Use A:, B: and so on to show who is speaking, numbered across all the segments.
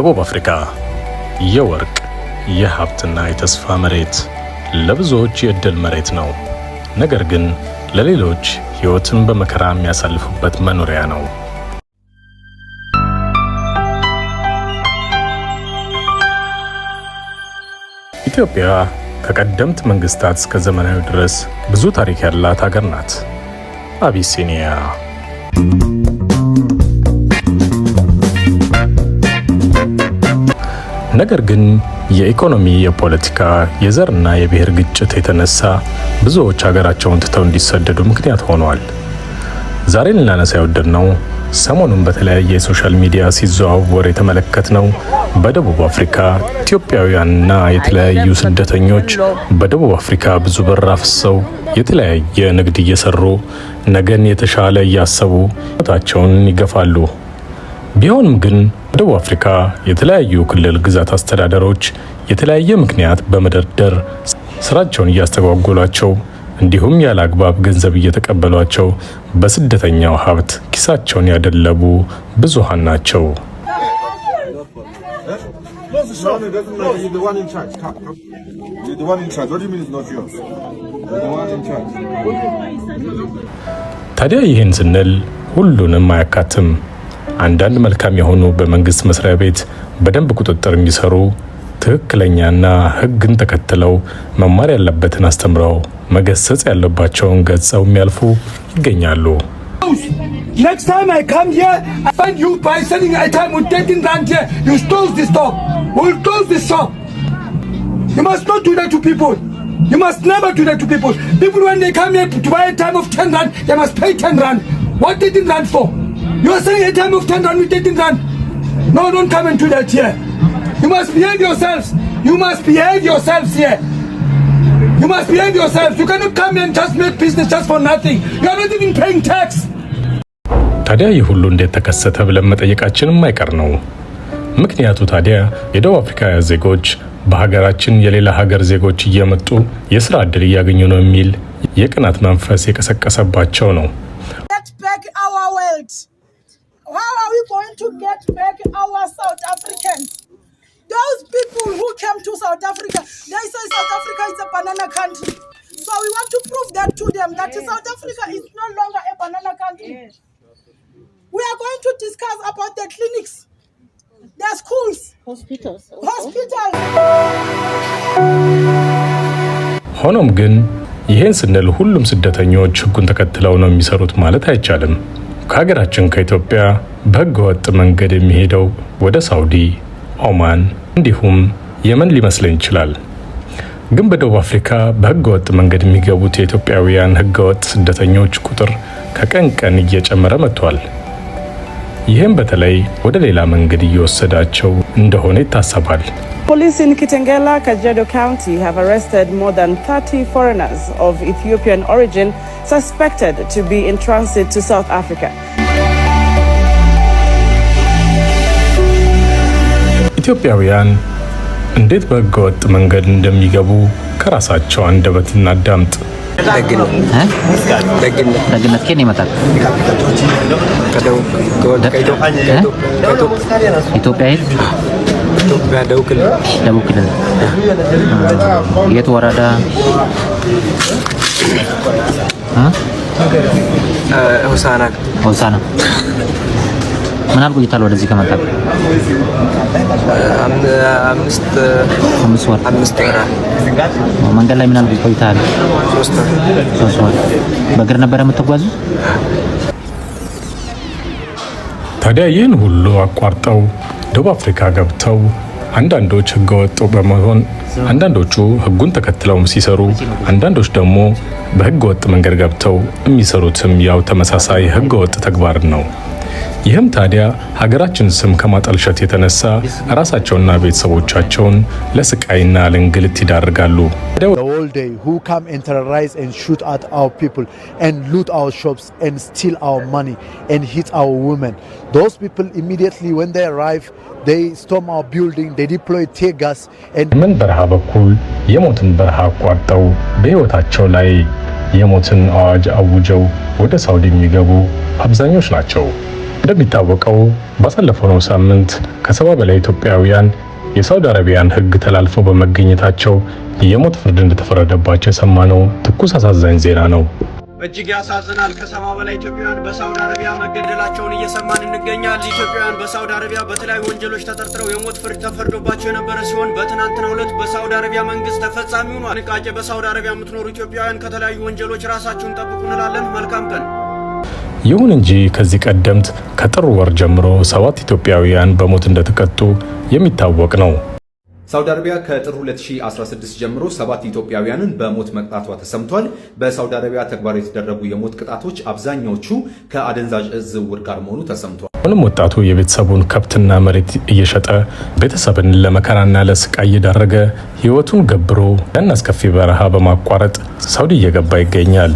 A: ደቡብ አፍሪካ የወርቅ የሀብትና የተስፋ መሬት፣ ለብዙዎች የዕድል መሬት ነው። ነገር ግን ለሌሎች ሕይወትን በመከራ የሚያሳልፉበት መኖሪያ ነው። ኢትዮጵያ ከቀደምት መንግስታት እስከ ዘመናዊ ድረስ ብዙ ታሪክ ያላት ሀገር ናት። አቢሲኒያ ነገር ግን የኢኮኖሚ፣ የፖለቲካ፣ የዘርና የብሔር ግጭት የተነሳ ብዙዎች ሀገራቸውን ትተው እንዲሰደዱ ምክንያት ሆነዋል። ዛሬ ልናነሳ የወደድነው ሰሞኑን በተለያየ የሶሻል ሚዲያ ሲዘዋወር የተመለከትነው በደቡብ አፍሪካ ኢትዮጵያውያንና የተለያዩ ስደተኞች በደቡብ አፍሪካ ብዙ ብር አፍሰው የተለያየ ንግድ እየሰሩ ነገን የተሻለ እያሰቡ ሕይወታቸውን ይገፋሉ። ቢሆንም ግን በደቡብ አፍሪካ የተለያዩ ክልል ግዛት አስተዳደሮች የተለያየ ምክንያት በመደርደር ስራቸውን እያስተጓጎሏቸው እንዲሁም ያለ አግባብ ገንዘብ እየተቀበሏቸው በስደተኛው ሀብት ኪሳቸውን ያደለቡ ብዙሃን ናቸው። ታዲያ ይህን ስንል ሁሉንም አያካትም። አንዳንድ መልካም የሆኑ በመንግስት መስሪያ ቤት በደንብ ቁጥጥር የሚሰሩ ትክክለኛና ሕግን ተከትለው መማር ያለበትን አስተምረው መገሰጽ ያለባቸውን ገጸው የሚያልፉ ይገኛሉ።
B: Next time I come here, I find you by selling item with 13 rand here. You stole this shop. We'll close this shop. You must not do that to people. You must never do that to people. People when they come here to buy a time of 10 rand, they must pay 10 rand. What 13 rand for? You are selling a time of 10 rand with 13 rand. No, don't come and do that here. You must behave yourselves. You must behave yourselves here. You must behave yourselves. You cannot come and just make business just for nothing. You are not even paying tax.
A: ታዲያ ይህ ሁሉ እንዴት ተከሰተ ብለን መጠየቃችንም አይቀር ነው። ምክንያቱ ታዲያ የደቡብ አፍሪካ ዜጎች በሀገራችን የሌላ ሀገር ዜጎች እየመጡ የስራ ዕድል እያገኙ ነው የሚል የቅናት መንፈስ የቀሰቀሰባቸው ነው።
C: How are we going to get back our South Africans? Those people who came to South Africa, they say South Africa is a banana country. So we want to prove that to them, that South Africa is no longer a banana country. Yes. We are going to discuss about the clinics, the schools, hospitals.
A: ሆኖም ግን ይሄን ስንል ሁሉም ስደተኞች ሕጉን ተከትለው ነው የሚሰሩት ማለት አይቻልም። ከሀገራችን ከኢትዮጵያ በሕገ ወጥ መንገድ የሚሄደው ወደ ሳውዲ፣ ኦማን እንዲሁም የመን ሊመስለን ይችላል። ግን በደቡብ አፍሪካ በሕገ ወጥ መንገድ የሚገቡት የኢትዮጵያውያን ሕገ ወጥ ስደተኞች ቁጥር ከቀን ቀን እየጨመረ መጥቷል። ይህም በተለይ ወደ ሌላ መንገድ እየወሰዳቸው እንደሆነ ይታሰባል።
D: Police in Kitengela, Kajiado County have arrested more than 30 foreigners of Ethiopian origin suspected to be in transit to South Africa.
A: ኢትዮጵያውያን እንዴት በሕገ ወጥ መንገድ እንደሚገቡ ከራሳቸው አንደበት እናዳምጥ።
E: ደግነት ከኔ ይመጣል። ኢትዮጵያ ደቡብ ክልል የት ወረዳ? ሆሳና። ምን ያህል ቆይታል ወደዚህ ከመጣ? አምስት ወር። መንገድ ላይ ምን ያህል ቆይታል? 3 ወር። በእግር ነበር የምትጓዙ?
A: ታዲያ ይህን ሁሉ አቋርጠው ደቡብ አፍሪካ ገብተው አንዳንዶች ሕገወጥ በመሆን አንዳንዶቹ ሕጉን ተከትለው ሲሰሩ፣ አንዳንዶች ደግሞ በሕገወጥ መንገድ ገብተው የሚሰሩትም ያው ተመሳሳይ ሕገወጥ ተግባር ነው። ይህም ታዲያ ሀገራችን ስም ከማጠልሸት የተነሳ ራሳቸውና ቤተሰቦቻቸውን ለስቃይና ለእንግልት ይዳርጋሉ።
F: The whole day who come and terrorize and shoot at our people and loot our shops and steal our money and hit our women. Those people immediately when they arrive they storm our building, they deploy tear gas and
A: ምን በረሃ በኩል የሞትን በረሃ አቋርጠው በሕይወታቸው ላይ የሞትን አዋጅ አውጀው ወደ ሳውዲ የሚገቡ አብዛኞች ናቸው። እንደሚታወቀው ባሳለፈው ሳምንት ከ70 በላይ ኢትዮጵያውያን የሳውዲ አረቢያን ሕግ ተላልፈው በመገኘታቸው የሞት ፍርድ እንደተፈረደባቸው የሰማነው ትኩስ አሳዛኝ ዜና ነው።
G: እጅግ ያሳዝናል። ከ70 በላይ ኢትዮጵያውያን በሳውዲ አረቢያ መገደላቸውን እየሰማን እንገኛለን። ኢትዮጵያውያን በሳውዲ አረቢያ በተለያዩ ወንጀሎች ተጠርጥረው የሞት ፍርድ ተፈርዶባቸው የነበረ ሲሆን በትናንትናው ዕለት በሳውዲ አረቢያ መንግስት ተፈጻሚ ሆኗል። ጥንቃቄ! በሳውዲ አረቢያ የምትኖሩ ኢትዮጵያውያን ከተለያዩ ወንጀሎች ራሳችሁን ጠብቁ እንላለን። መልካም ቀን።
A: ይሁን እንጂ ከዚህ ቀደምት ከጥር ወር ጀምሮ 7 ኢትዮጵያውያን በሞት እንደተቀጡ የሚታወቅ ነው።
H: ሳውዲ አረቢያ ከጥር 2016 ጀምሮ 7 ኢትዮጵያውያንን በሞት መቅጣቷ ተሰምቷል። በሳውዲ አረቢያ ተግባራዊ የተደረጉ የሞት ቅጣቶች አብዛኛዎቹ ከአደንዛዥ እጽ ዝውውር ጋር መሆኑ ተሰምቷል። አሁንም ወጣቱ የቤተሰቡን ከብትና መሬት እየሸጠ ቤተሰብን ለመከራና ለስቃይ እየዳረገ ህይወቱን ገብሮ ያን አስከፊ በረሃ በማቋረጥ ሳውዲ እየገባ ይገኛል።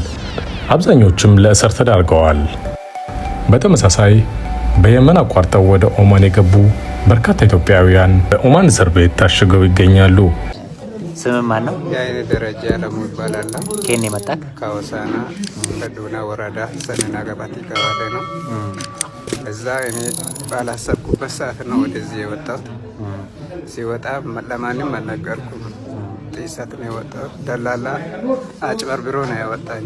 H: አብዛኞቹም ለእስር ተዳርገዋል። በተመሳሳይ በየመን አቋርጠው ወደ ኦማን የገቡ በርካታ ኢትዮጵያውያን በኦማን እስር ቤት ታሽገው ይገኛሉ።
E: ስም ማን ነው?
I: የአይነ ደረጃ ለሙ ይባላል።
E: ከኔ መጣክ?
I: ከወሳና ከዱና ወረዳ ሰነና ገባቲ ቀበሌ ነው። እዛ እኔ ባላሰብኩበት ሰዓት ነው ወደዚህ የወጣሁት። ሲወጣ ለማንም አልነገርኩም። ጥይት ነው የወጣሁት። ደላላ አጭበርብሮ ነው ያወጣኝ።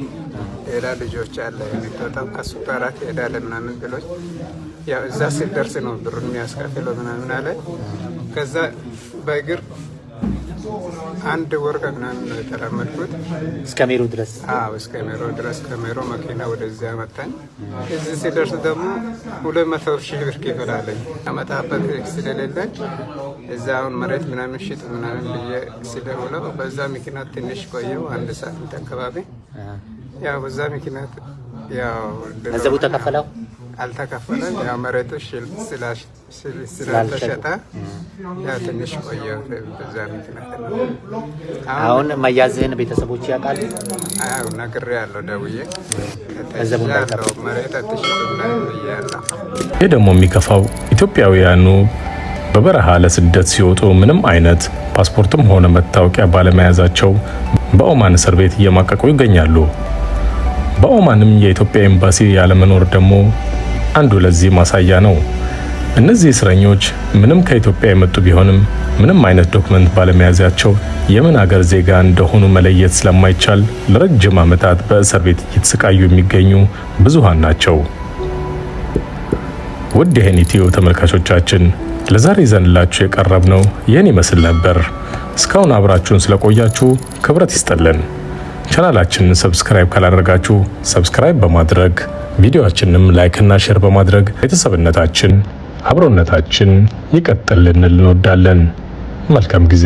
I: ሌላ ልጆች አለ የሚወጣው ከሱ ጋር ሄዳለ ምናምን ብሎኝ ያው እዛ ሲደርስ ነው ብሩን የሚያስከፍለው ምናምን አለ። ከዛ በእግር 1 ወር ከምናምን ነው የተራመድኩት
E: እስከ ሜሮ ድረስ።
I: እስከ ሜሮ ድረስ። ከሜሮ መኪና ወደዚያ አመጣኝ። እዚህ ሲደርስ ደግሞ 200,000 ብር ይከፍላለኝ። አመጣበት ስለሌለኝ እዛ አሁን መሬት ምናምን ሽጥ ምናምን ብዬ ሲደውለው በዛ ምክንያት ትንሽ ቆየው 1 ሰዓት አካባቢ። ያው በዛ ምክንያት ያው
E: ገንዘቡ ተከፈለው
I: አልተከፈለም። ያው መሬቱ ስላልተሸጠ ያው ትንሽ ቆየው በዛ ምክንያት።
E: አሁን መያዝህን ቤተሰቦች ያውቃሉ?
I: አዎ ነግሬያለሁ ደውዬ።
E: ገንዘቡ
I: ያለው መሬት አትሽጡ ምናምን ብያለሁ።
A: ይህ ደግሞ የሚከፋው ኢትዮጵያውያኑ በበረሃ ለስደት ሲወጡ ምንም አይነት ፓስፖርትም ሆነ መታወቂያ ባለመያዛቸው በኦማን እስር ቤት እየማቀቁ ይገኛሉ። በኦማንም የኢትዮጵያ ኤምባሲ ያለመኖር ደግሞ አንዱ ለዚህ ማሳያ ነው። እነዚህ እስረኞች ምንም ከኢትዮጵያ የመጡ ቢሆንም ምንም አይነት ዶክመንት ባለመያዛቸው የምን ሀገር ዜጋ እንደሆኑ መለየት ስለማይቻል ለረጅም ዓመታት በእስር ቤት እየተሰቃዩ የሚገኙ ብዙሃን ናቸው። ውድ የኔቲዮ ተመልካቾቻችን ለዛሬ ይዘንላችሁ የቀረብነው ይህን ይመስል ነበር። እስካሁን አብራችሁን ስለቆያችሁ ክብረት ይስጥልን። ቻናላችንን ሰብስክራይብ ካላደረጋችሁ ሰብስክራይብ በማድረግ ቪዲዮአችንንም ላይክ እና ሼር በማድረግ ቤተሰብነታችን አብሮነታችን ይቀጥልልን እንወዳለን። መልካም ጊዜ